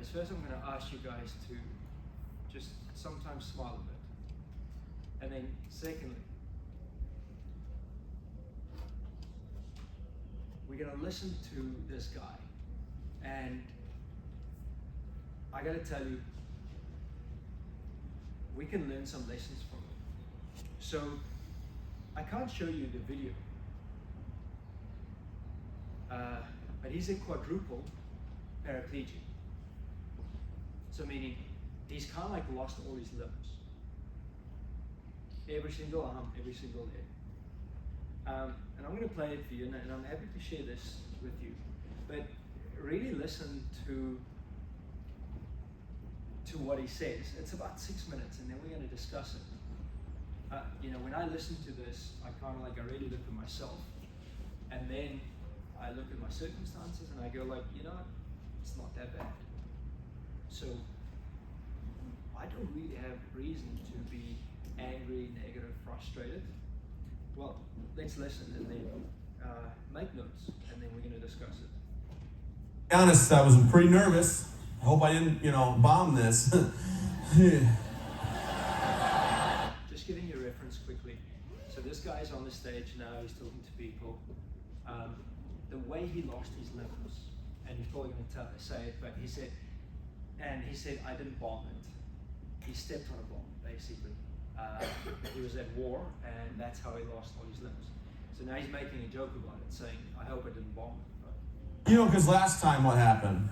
is first I'm going to ask you guys to just sometimes smile a bit. And then secondly, we're going to listen to this guy. And I got to tell you, we can learn some lessons from him. So I can't show you the video, but he's a quadruple paraplegic. So meaning he's kind of like lost all his limbs. Every single arm, every single leg. And I'm going to play it for you, and I'm happy to share this with you. But really listen to what he says. It's about 6 minutes, and then we're going to discuss it. When I listen to this, I really look at myself, and then I look at my circumstances, and I go like, it's not that bad. So I don't really have reason to be angry, negative, frustrated. Well, let's listen and then make notes, and then we're going to discuss it. To be honest, I was pretty nervous. I hope I didn't, bomb this. Just giving you a reference quickly. So this guy's on the stage now, he's talking to people. The way he lost his limbs, and he's probably going to say it, but he said, I didn't bomb it. He stepped on a bomb, basically. He was at war, and that's how he lost all his limbs. So now he's making a joke about it, saying, I hope I didn't bomb it. Because last time what happened?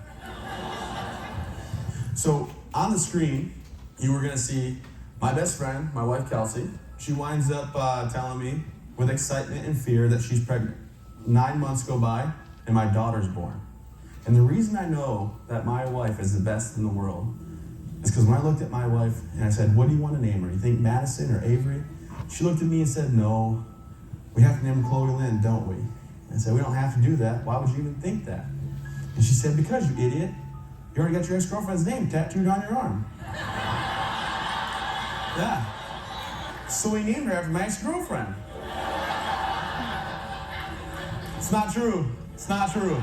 So on the screen, you were going to see my best friend, my wife Kelsey. She winds up telling me with excitement and fear that she's pregnant. 9 months go by, and my daughter's born. And the reason I know that my wife is the best in the world is because when I looked at my wife and I said, what do you want to name her? You think Madison or Avery? She looked at me and said, no, we have to name her Chloe Lynn, don't we? I said, we don't have to do that. Why would you even think that? And she said, because, you idiot. You already got your ex-girlfriend's name tattooed on your arm. Yeah. So we named her after my ex-girlfriend. It's not true. It's not true.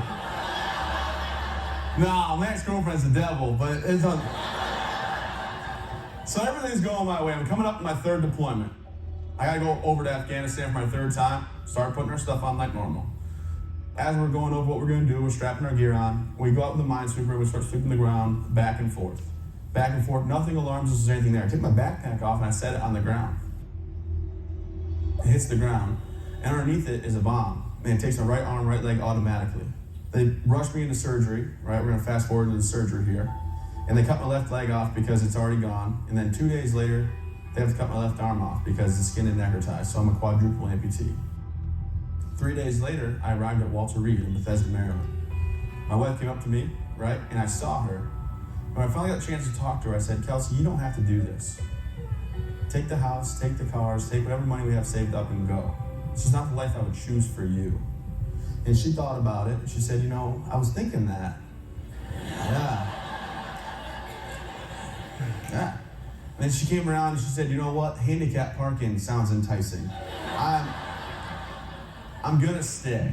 No, my ex-girlfriend's the devil, but it's on. So everything's going my way. I'm coming up to my third deployment. I gotta go over to Afghanistan for my third time, start putting our stuff on like normal. As we're going over what we're gonna do, we're strapping our gear on. We go out with the minesweeper, we start sweeping the ground, back and forth. Back and forth, nothing alarms us, there's anything there. I take my backpack off and I set it on the ground. It hits the ground, and underneath it is a bomb. And it takes my right arm, right leg automatically. They rush me into surgery, right? We're gonna fast forward to the surgery here. And they cut my left leg off because it's already gone. And then 2 days later, they have to cut my left arm off because the skin didn't necrotize, so I'm a quadruple amputee. 3 days later, I arrived at Walter Reed in Bethesda, Maryland. My wife came up to me, right, and I saw her. When I finally got a chance to talk to her, I said, Kelsey, you don't have to do this. Take the house, take the cars, take whatever money we have saved up and go. This is not the life I would choose for you. And she thought about it. She said, I was thinking that. Yeah. Yeah. And then she came around and she said, you know what? Handicap parking sounds enticing. I'm gonna stay.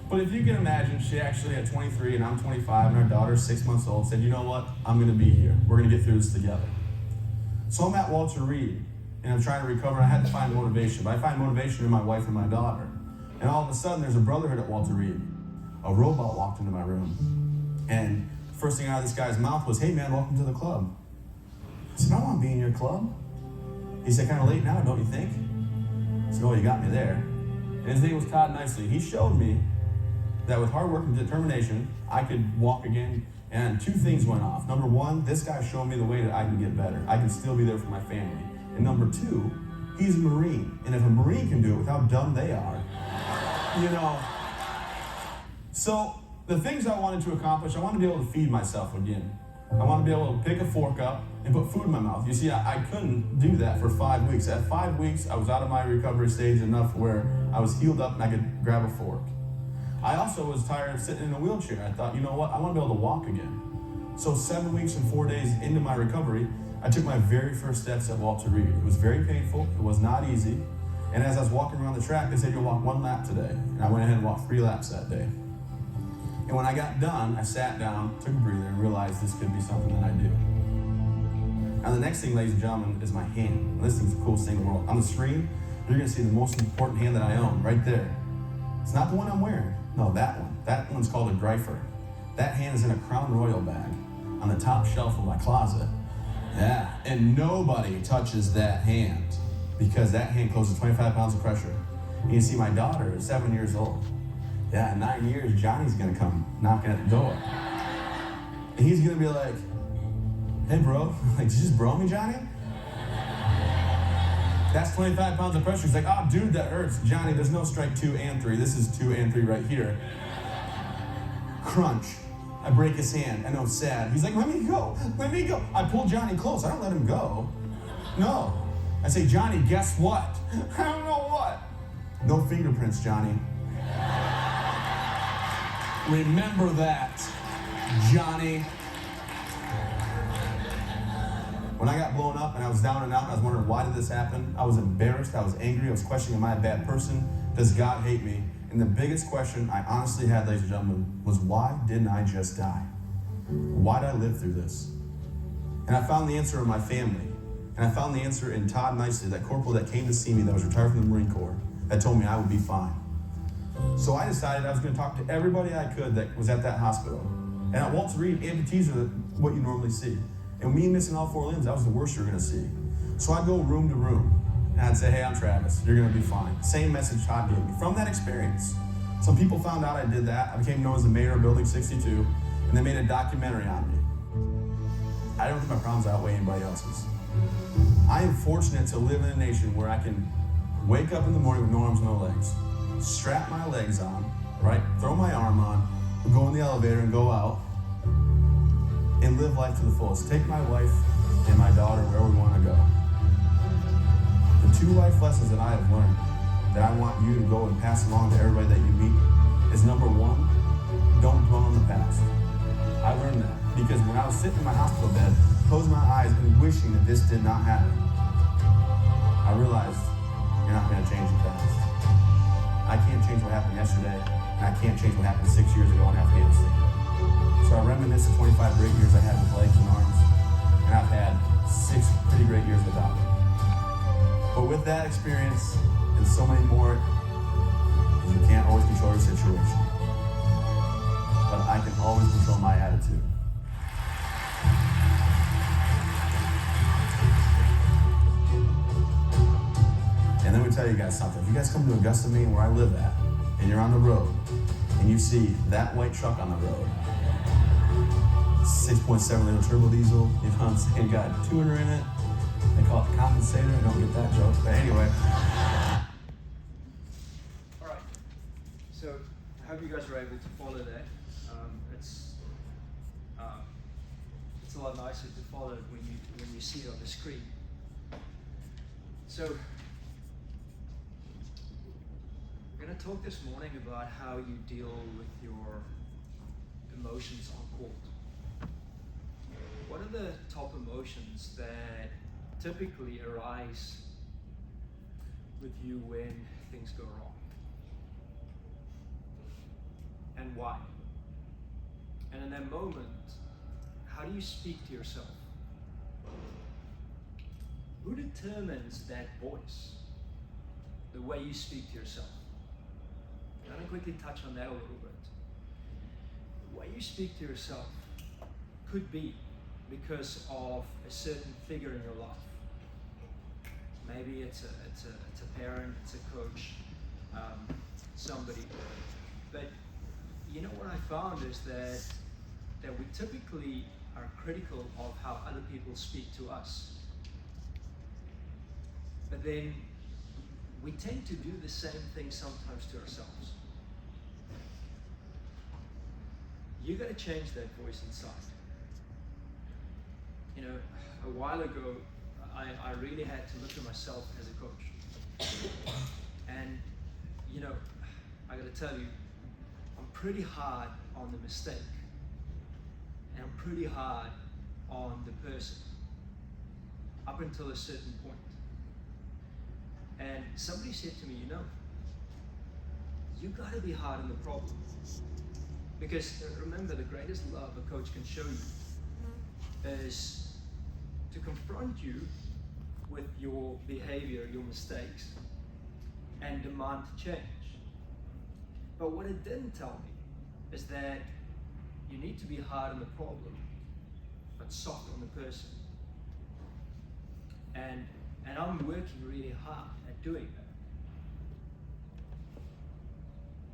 But if you can imagine, she actually at 23 and I'm 25 and our daughter's 6 months old, said, you know what? I'm gonna be here. We're gonna get through this together. So I'm at Walter Reed and I'm trying to recover. I had to find motivation, but I find motivation in my wife and my daughter. And all of a sudden there's a brotherhood at Walter Reed. A robot walked into my room. And first thing out of this guy's mouth was, hey man, welcome to the club. I said, I want to be in your club. He said, kind of late now, don't you think? I said, oh, you got me there. And his name was Todd Nicely. He showed me that with hard work and determination, I could walk again. And 2 things went off. Number 1, this guy showed me the way that I can get better. I can still be there for my family. And number 2, he's a Marine. And if a Marine can do it with how dumb they are, So the things I wanted to accomplish, I wanted to be able to feed myself again. I wanted to be able to pick a fork up and put food in my mouth. You see, I couldn't do that for 5 weeks. At 5 weeks, I was out of my recovery stage enough where I was healed up and I could grab a fork. I also was tired of sitting in a wheelchair. I thought, you know what, I want to be able to walk again. So 7 weeks and 4 days into my recovery, I took my very first steps at Walter Reed. It was very painful. It was not easy. And as I was walking around the track, they said, you'll walk 1 lap today. And I went ahead and walked 3 laps that day. And when I got done, I sat down, took a breather, and realized this could be something that I do. Now the next thing, ladies and gentlemen, is my hand. And this thing's the coolest thing in the world. On the screen, you're gonna see the most important hand that I own, right there. It's not the one I'm wearing. No, that one. That one's called a Greifer. That hand is in a Crown Royal bag on the top shelf of my closet. Yeah, and nobody touches that hand because that hand closes 25 pounds of pressure. And you see my daughter is 7 years old. Yeah, in 9 years, Johnny's gonna come knocking at the door. And he's gonna be like, hey bro, like, did you just bro me, Johnny? That's 25 pounds of pressure. He's like, oh dude, that hurts. Johnny, there's no strike 2 and 3. This is 2 and 3 right here. Crunch. I break his hand. I know it's sad. He's like, let me go. Let me go. I pull Johnny close. I don't let him go. No. I say, Johnny, guess what? I don't know what. No fingerprints, Johnny. Remember that, Johnny. When I got blown up and I was down and out, and I was wondering why did this happen, I was embarrassed, I was angry, I was questioning, am I a bad person? Does God hate me? And the biggest question I honestly had, ladies and gentlemen, was why didn't I just die? Why did I live through this? And I found the answer in my family. And I found the answer in Todd Nicely, that corporal that came to see me that was retired from the Marine Corps, that told me I would be fine. So I decided I was going to talk to everybody I could that was at that hospital. And at Walter Reed, amputees are what you normally see. And me missing all 4 limbs, that was the worst you're gonna see. So I'd go room to room, and I'd say, hey, I'm Travis, you're gonna be fine. Same message Todd gave me. From that experience, some people found out I did that. I became known as the mayor of Building 62, and they made a documentary on me. I don't think my problems outweigh anybody else's. I am fortunate to live in a nation where I can wake up in the morning with no arms, no legs, strap my legs on, right, throw my arm on, go in the elevator and go out, and live life to the fullest. Take my wife and my daughter where we want to go. The 2 life lessons that I have learned that I want you to go and pass along to everybody that you meet is number 1, don't dwell on the past. I learned that because when I was sitting in my hospital bed, closing my eyes and wishing that this did not happen, I realized you're not going to change the past. I can't change what happened yesterday, and I can't change what happened 6 years ago in Afghanistan. So I reminisce the 25 great years I had with legs and arms, and I've had 6 pretty great years without them. But with that experience and so many more, you can't always control your situation. But I can always control my attitude. And let me tell you guys something. If you guys come to Augusta, Maine, where I live at, and you're on the road, and you see that white truck on the road, 6.7 liter turbo diesel, you know what I'm saying? Got a tuner in it. They call it the compensator. I don't get that joke, but anyway. All right. So I hope you guys were able to follow that. It's a lot nicer to follow it when you see it on the screen. So we're going to talk this morning about how you deal with your emotions on court. What are the top emotions that typically arise with you when things go wrong? And why? And in that moment, how do you speak to yourself? Who determines that voice? The way you speak to yourself. I'm going to quickly touch on that a little bit. The way you speak to yourself could be because of a certain figure in your life. Maybe it's a parent, it's a coach, somebody. But you know what I found is that we typically are critical of how other people speak to us. But then we tend to do the same thing sometimes to ourselves. You got to change that voice inside. You know, a while ago, I really had to look at myself as a coach. And, you know, I got to tell you, I'm pretty hard on the mistake. And I'm pretty hard on the person up until a certain point. And somebody said to me, you know, you got to be hard on the problem. Because remember, the greatest love a coach can show you is to confront you with your behavior, your mistakes, and demand change. But what it didn't tell me is that you need to be hard on the problem, but soft on the person. And I'm working really hard at doing that.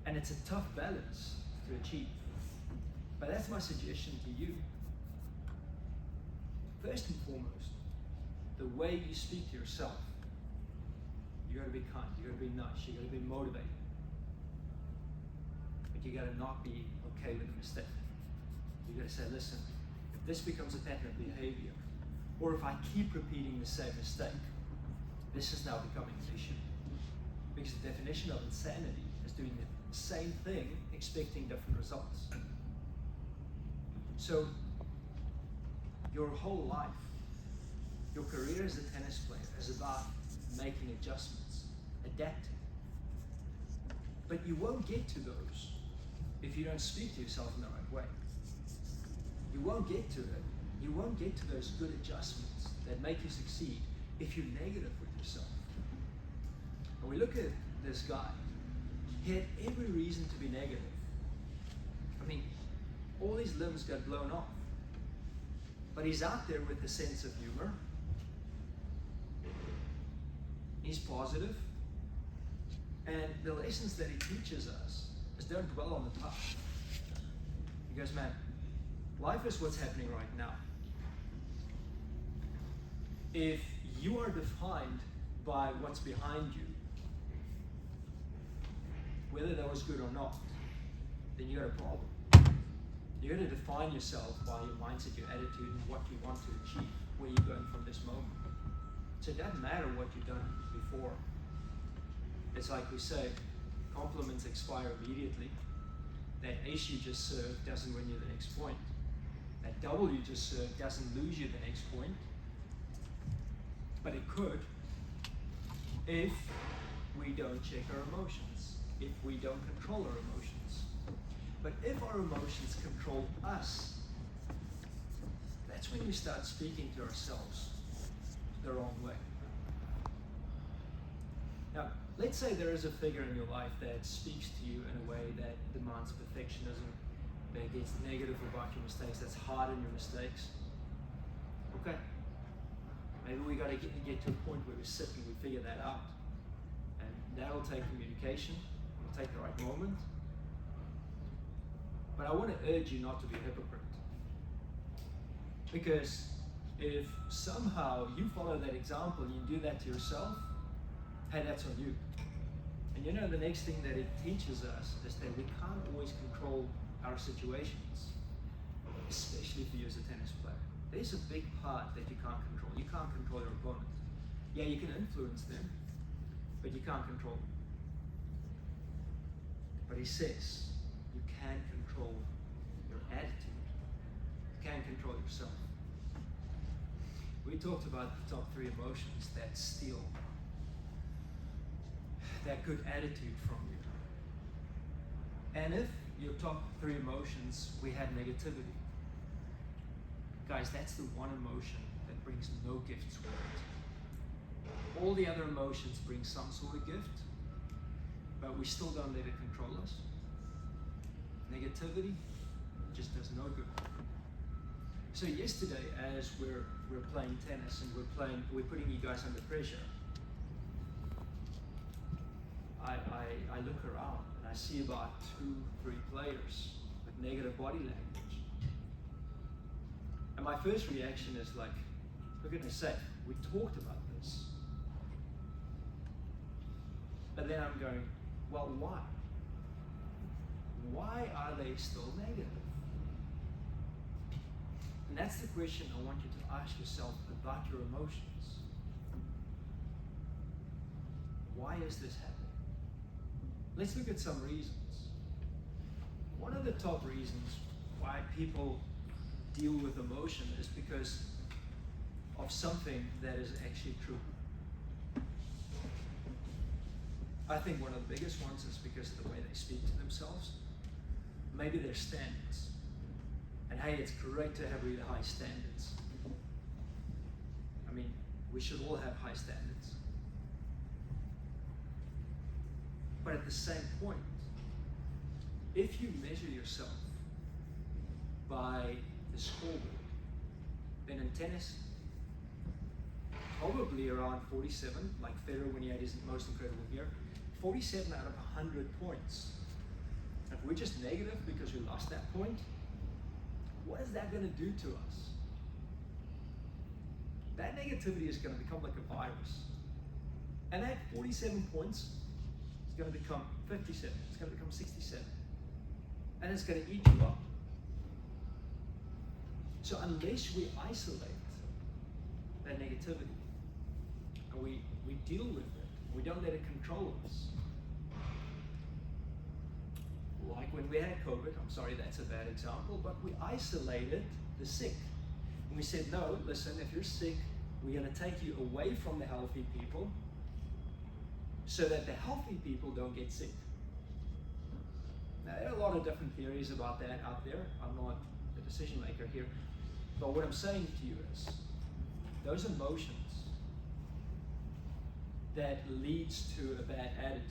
And it's a tough balance to achieve. But that's my suggestion to you. First and foremost, the way you speak to yourself, you gotta be kind, you gotta be nice, you gotta be motivated. But you gotta not be okay with a mistake. You gotta say, listen, if this becomes a pattern of behavior, or if I keep repeating the same mistake, this is now becoming an issue. Because the definition of insanity is doing the same thing, expecting different results. So, your whole life, your career as a tennis player is about making adjustments, adapting. But you won't get to those if you don't speak to yourself in the right way. You won't get to it. You won't get to those good adjustments that make you succeed if you're negative with yourself. And we look at this guy. He had every reason to be negative. I mean, all his limbs got blown off. But he's out there with a sense of humor. He's positive. And the lessons that he teaches us is don't dwell on the past. He goes, man, life is what's happening right now. If you are defined by what's behind you, whether that was good or not, then you got a problem. You're going to define yourself by your mindset, your attitude, and what you want to achieve, where you're going from this moment. So it doesn't matter what you've done before. It's like we say, compliments expire immediately. That ace you just served doesn't win you the next point. That double you just served doesn't lose you the next point. But it could if we don't check our emotions, if we don't control our emotions. But if our emotions control us, that's when we start speaking to ourselves the wrong way. Now, let's say there is a figure in your life that speaks to you in a way that demands perfectionism, that gets negative about your mistakes, that's hard on your mistakes. Okay. Maybe we got to get to a point where we sit and we figure that out. And that'll take communication, it'll take the right moment. But I want to urge you not to be a hypocrite. Because if somehow you follow that example and you do that to yourself, hey, that's on you. And you know, the next thing that it teaches us is that we can't always control our situations, especially for you as a tennis player. There's a big part that you can't control. You can't control your opponent. Yeah, you can influence them, but you can't control them. But he says, you can control your attitude. You can control yourself. We talked about the top 3 emotions that steal that good attitude from you. And if your top 3 emotions, we had negativity. Guys, that's the one emotion that brings no gifts with it. All the other emotions bring some sort of gift, but we still don't let it control us. Negativity just does no good. So yesterday, as we're playing tennis and we're putting you guys under pressure, I look around and I see about 2-3 players with negative body language. And my first reaction is like, for goodness sake, we talked about this. But then I'm going, well, why? Why are they still negative? And that's the question I want you to ask yourself about your emotions. Why is this happening? Let's look at some reasons. One of the top reasons why people deal with emotion is because of something that is actually true. I think one of the biggest ones is because of the way they speak to themselves. maybe there's standards. And hey, it's great to have really high standards. I mean, we should all have high standards. But at the same point, if you measure yourself by the scoreboard, then in tennis, probably around 47, like Federer when he had his most incredible year, 47 out of 100 points. If we're just negative because we lost that point, what is that going to do to us? That negativity is going to become like a virus. And that 47 points is going to become 57. It's going to become 67. And it's going to eat you up. So unless we isolate that negativity, and we deal with it, we don't let it control us. Like when we had COVID, I'm sorry that's a bad example, but we isolated the sick. And we said, no, listen, if you're sick, we're going to take you away from the healthy people so that the healthy people don't get sick. Now, there are a lot of different theories about that out there. I'm not the decision maker here. But what I'm saying to you is, those emotions that leads to a bad attitude,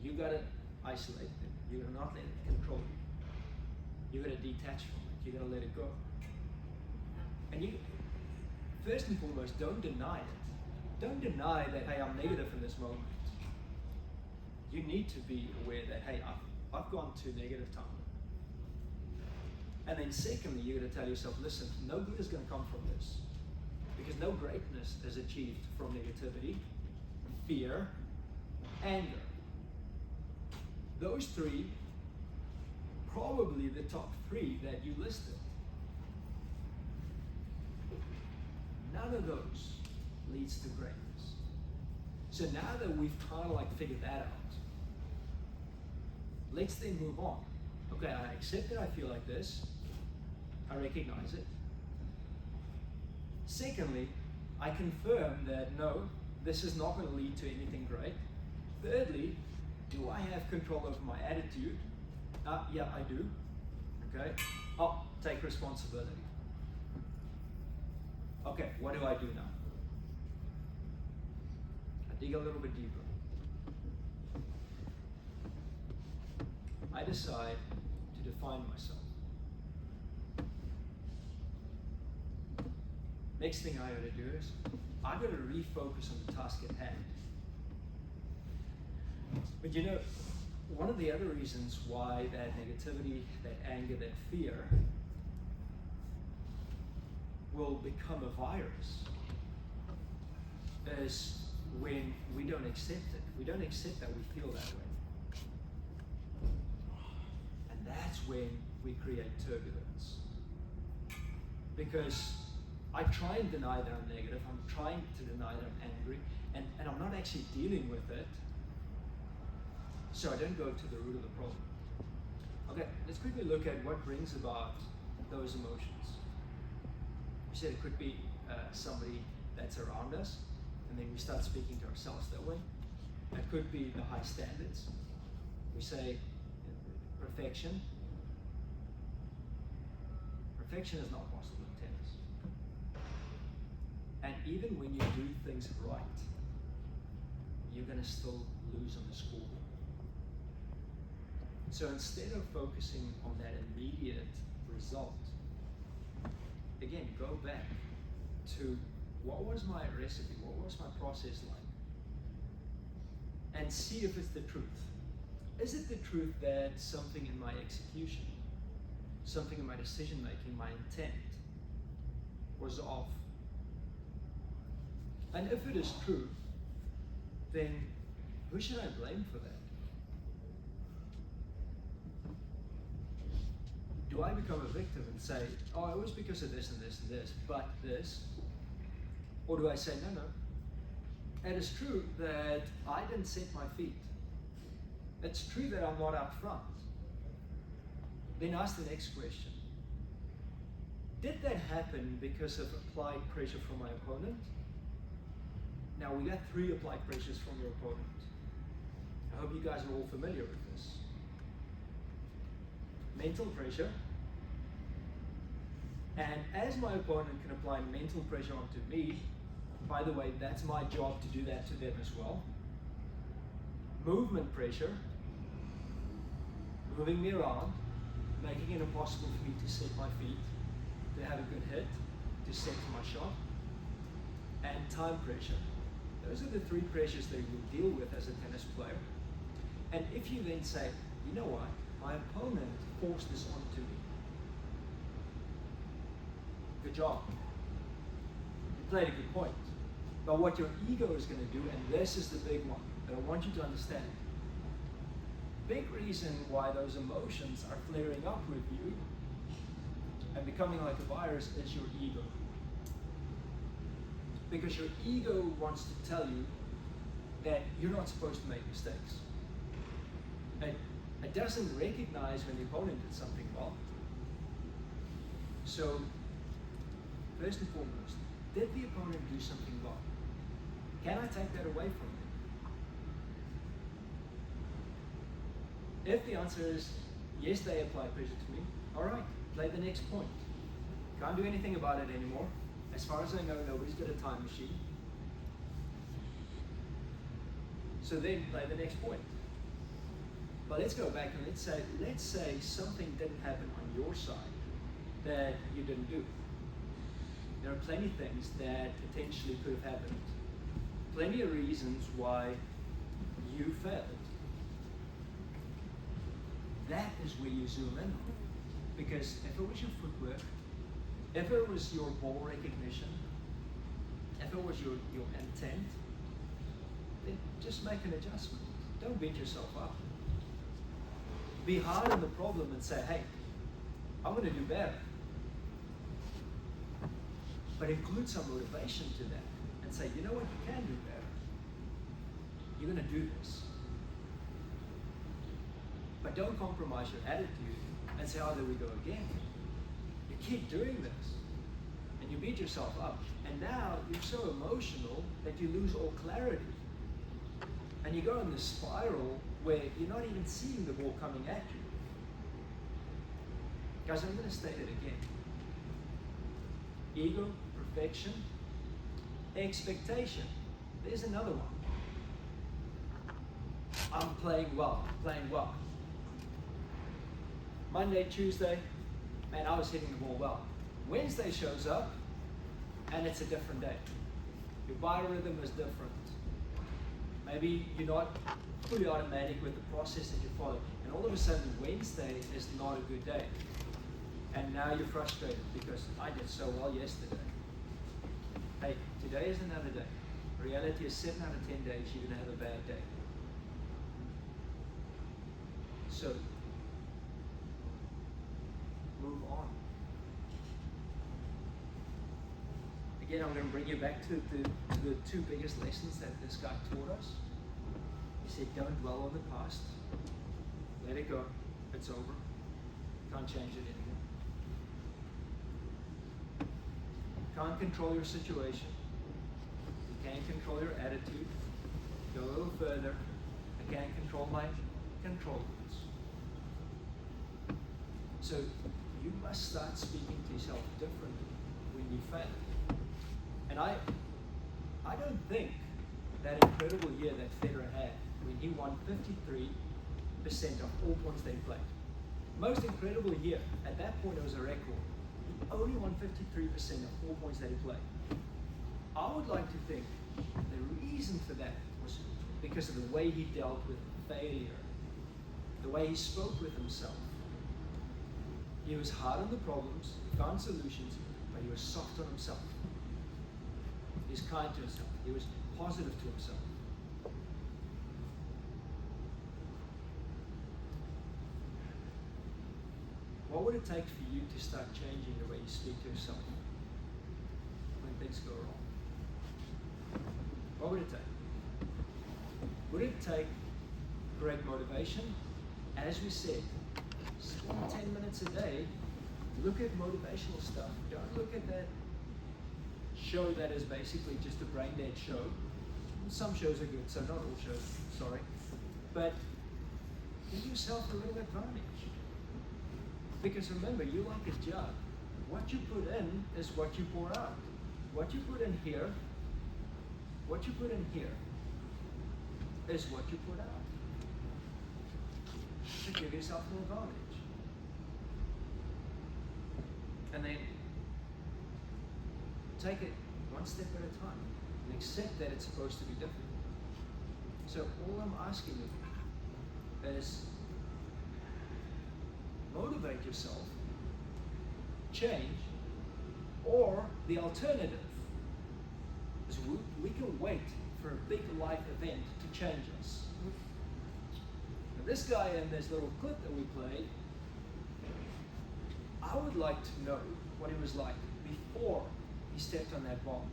you gotta isolate them. You gotta not let it control you. You gotta detach from it. You gotta let it go. And you, first and foremost, don't deny it. Don't deny that, hey, I'm negative in this moment. You need to be aware that, hey, I've gone to negative time. And then secondly, you're going to tell yourself, listen, no good is going to come from this. Because no greatness is achieved from negativity, fear, anger. Those three, probably the top three that you listed. None of those leads to greatness. So now that we've kind of like figured that out, let's then move on. Okay, I accept that I feel like this. I recognize it. Secondly, I confirm that no, this is not going to lead to anything great. Thirdly, do I have control over my attitude? Yeah, I do. Okay, I'll take responsibility. Okay, what do I do now? I dig a little bit deeper. I decide to define myself. Next thing I gotta do is, I gotta refocus on the task at hand. But you know, one of the other reasons why that negativity, that anger, that fear will become a virus is when we don't accept it. We don't accept that we feel that way. And that's when we create turbulence. Because I try and deny that I'm negative, I'm trying to deny that I'm angry, and I'm not actually dealing with it, so I don't go to the root of the problem. Okay, let's quickly look at what brings about those emotions. We said it could be somebody that's around us, and then we start speaking to ourselves that way. It could be the high standards. We say perfection. Perfection is not possible in tennis. And even when you do things right, you're going to still lose on the scoreboard. So instead of focusing on that immediate result, again, go back to what was my recipe, what was my process like? And see if it's the truth. Is it the truth that something in my execution, something in my decision making, my intent was off? And if it is true, then who should I blame for that? Do I become a victim and say, oh, it was because of this and this and this, but this? Or do I say, no, it is true that I didn't set my feet. It's true that I'm not up front. Then ask the next question. Did that happen because of applied pressure from my opponent? Now, we got 3 applied pressures from your opponent. I hope you guys are all familiar with this. mental pressure. And as my opponent can apply mental pressure onto me, by the way, that's my job to do that to them as well. Movement pressure, moving me around, making it impossible for me to set my feet, to have a good hit, to set my shot. And time pressure. Those are the three pressures that you deal with as a tennis player. And if you then say, you know what, my opponent forced this onto me. Good job. You played a good point. But what your ego is going to do, and this is the big one that I want you to understand. Big reason why those emotions are flaring up with you and becoming like a virus is your ego. Because your ego wants to tell you that you're not supposed to make mistakes. It doesn't recognize when the opponent did something well. So, first and foremost, did the opponent do something well? Can I take that away from them? If the answer is yes, they apply pressure to me, all right, play the next point. Can't do anything about it anymore. As far as I know, nobody's got a time machine. So then play the next point. But let's go back and let's say something didn't happen on your side that you didn't do. There are plenty of things that potentially could have happened. Plenty of reasons why you failed. That is where you zoom in on. Because if it was your footwork, if it was your ball recognition, if it was your intent, then just make an adjustment. Don't beat yourself up. Be hard on the problem and say, hey, I'm going to do better. But include some motivation to that and say, you know what, you can do better. You're going to do this. But don't compromise your attitude and say, oh, there we go again. You keep doing this and you beat yourself up. And now you're so emotional that you lose all clarity. And you go in this spiral where you're not even seeing the ball coming at you. Guys, I'm going to state it again. Ego, perfection, expectation. There's another one. I'm playing well. Monday, Tuesday, man, I was hitting the ball well. Wednesday shows up, and it's a different day. Your biorhythm is different. Maybe you're not fully automatic with the process that you follow, and all of a sudden Wednesday is not a good day. And now you're frustrated because I did so well yesterday. Hey, today is another day. Reality is 7 out of 10 days you're going to have a bad day. So, move on. Again, I'm going to bring you back to the two biggest lessons that this guy taught us. He said, don't dwell on the past. Let it go. It's over. Can't change it anymore. Can't control your situation. You can't control your attitude. Go a little further. I can't control my controllables. So you must start speaking to yourself differently when you fail. And I don't think that incredible year that Federer had when he won 53% of all points they played. Most incredible year. At that point it was a record. He only won 53% of all points that he played. I would like to think the reason for that was because of the way he dealt with failure, the way he spoke with himself. He was hard on the problems, he found solutions, but he was soft on himself. He was kind to himself. He was positive to himself. What would it take for you to start changing the way you speak to yourself when things go wrong? What would it take? Would it take great motivation? As we said, spend 10 minutes a day, look at motivational stuff. Don't look at that show that is basically just a brain dead show. Some shows are good, so not all shows, sorry. But give yourself a little advantage. Because remember, you're like a jug. What you put in is what you pour out. What you put in here is what you put out. So give yourself an advantage. And then take it one step at a time and accept that it's supposed to be different. So all I'm asking you is motivate yourself, change, or the alternative is we can wait for a big life event to change us. Now this guy in this little clip that we played, I would like to know what he was like before he stepped on that ball.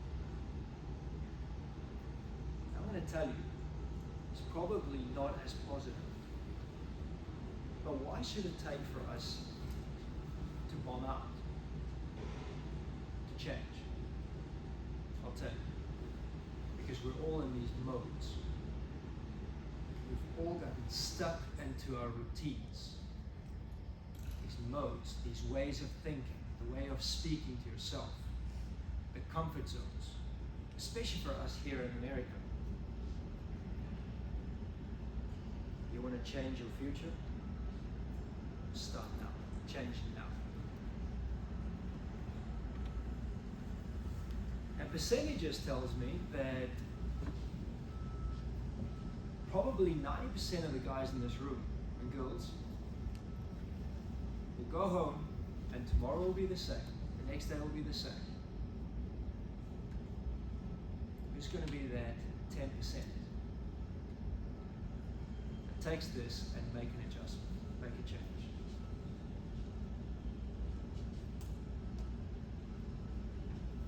I'm going to tell you, it's probably not as positive. But why should it take for us to bomb out, to change? I'll tell you. Because we're all in these modes. We've all gotten stuck into our routines. These modes, these ways of thinking, the way of speaking to yourself, the comfort zones, especially for us here in America. You want to change your future? Start now. Change now. And percentages tells me that probably 90% of the guys in this room and girls will go home and tomorrow will be the same. The next day will be the same. Who's going to be that 10%? That takes this and make an adjustment, make a change.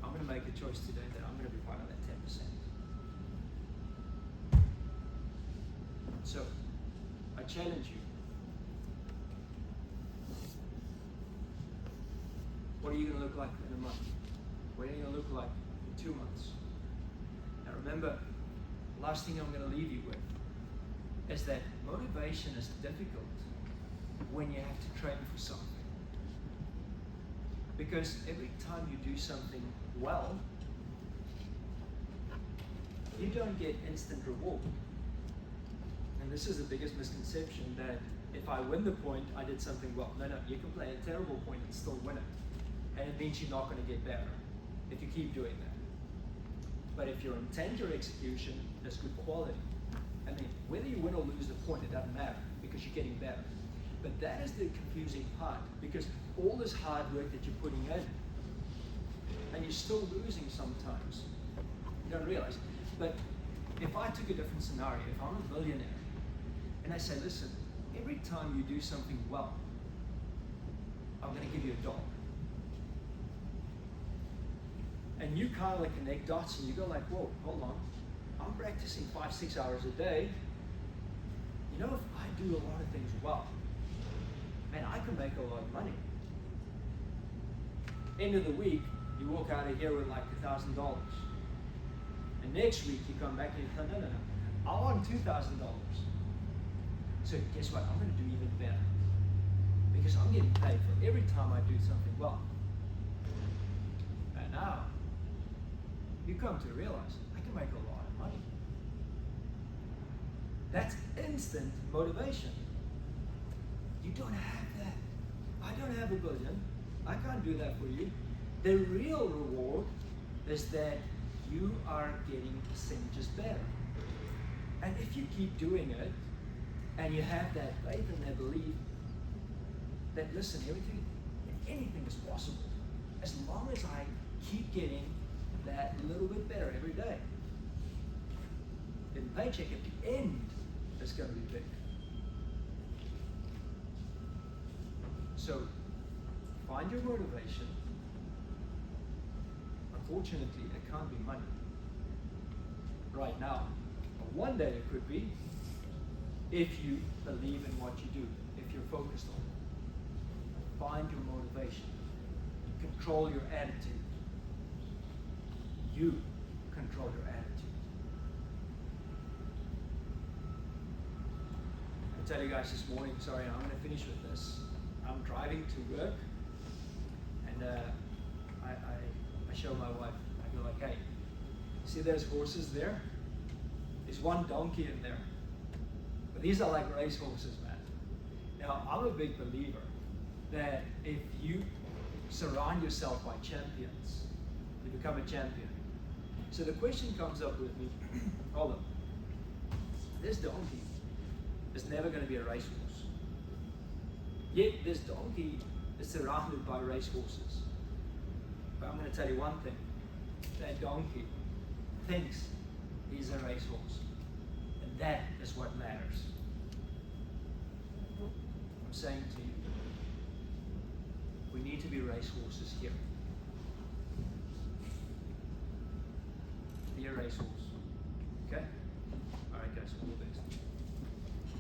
I'm going to make a choice today that I'm going to be part of that 10%. So, I challenge you. What are you going to look like in a month? What are you going to look like in 2 months? Now remember, last thing I'm going to leave you with is that motivation is difficult when you have to train for something. Because every time you do something well, you don't get instant reward. And this is the biggest misconception, that if I win the point, I did something well. No, you can play a terrible point and still win it. And it means you're not going to get better if you keep doing that. But if your intent, your execution is good quality, I mean, whether you win or lose the point, it doesn't matter because you're getting better. But that is the confusing part, because all this hard work that you're putting in, and you're still losing sometimes. You don't realize. But if I took a different scenario, if I'm a billionaire, and I say, listen, every time you do something well, I'm going to give you $1. And you kind of like connect dots and you go like, whoa, hold on. I'm practicing 5-6 hours a day. You know, if I do a lot of things well, man, I can make a lot of money. End of the week, you walk out of here with like $1,000. And next week you come back and you go, no, I want $2,000. So guess what? I'm going to do even better. Because I'm getting paid for every time I do something well. And now, you come to realize, I can make a lot of money. That's instant motivation. You don't have that. I don't have $1 billion. I can't do that for you. The real reward is that you are getting percentages better. And if you keep doing it, and you have that faith and that belief that, listen, anything is possible, as long as I keep getting that little bit better every day. And the paycheck at the end is going to be big. So, find your motivation. Unfortunately, it can't be money right now. But one day it could be, if you believe in what you do, if you're focused on it. Find your motivation. Control your attitude. You control your attitude. I tell you guys this morning, sorry, I'm going to finish with this. I'm driving to work, and I show my wife. I go like, hey, see those horses there? There's one donkey in there. But these are like race horses, man. Now, I'm a big believer that if you surround yourself by champions, you become a champion. So the question comes up with me, hold on, this donkey is never going to be a racehorse. Yet this donkey is surrounded by racehorses. But I'm going to tell you one thing, that donkey thinks he's a racehorse. And that is what matters. I'm saying to you, we need to be racehorses here. Be a racehorse.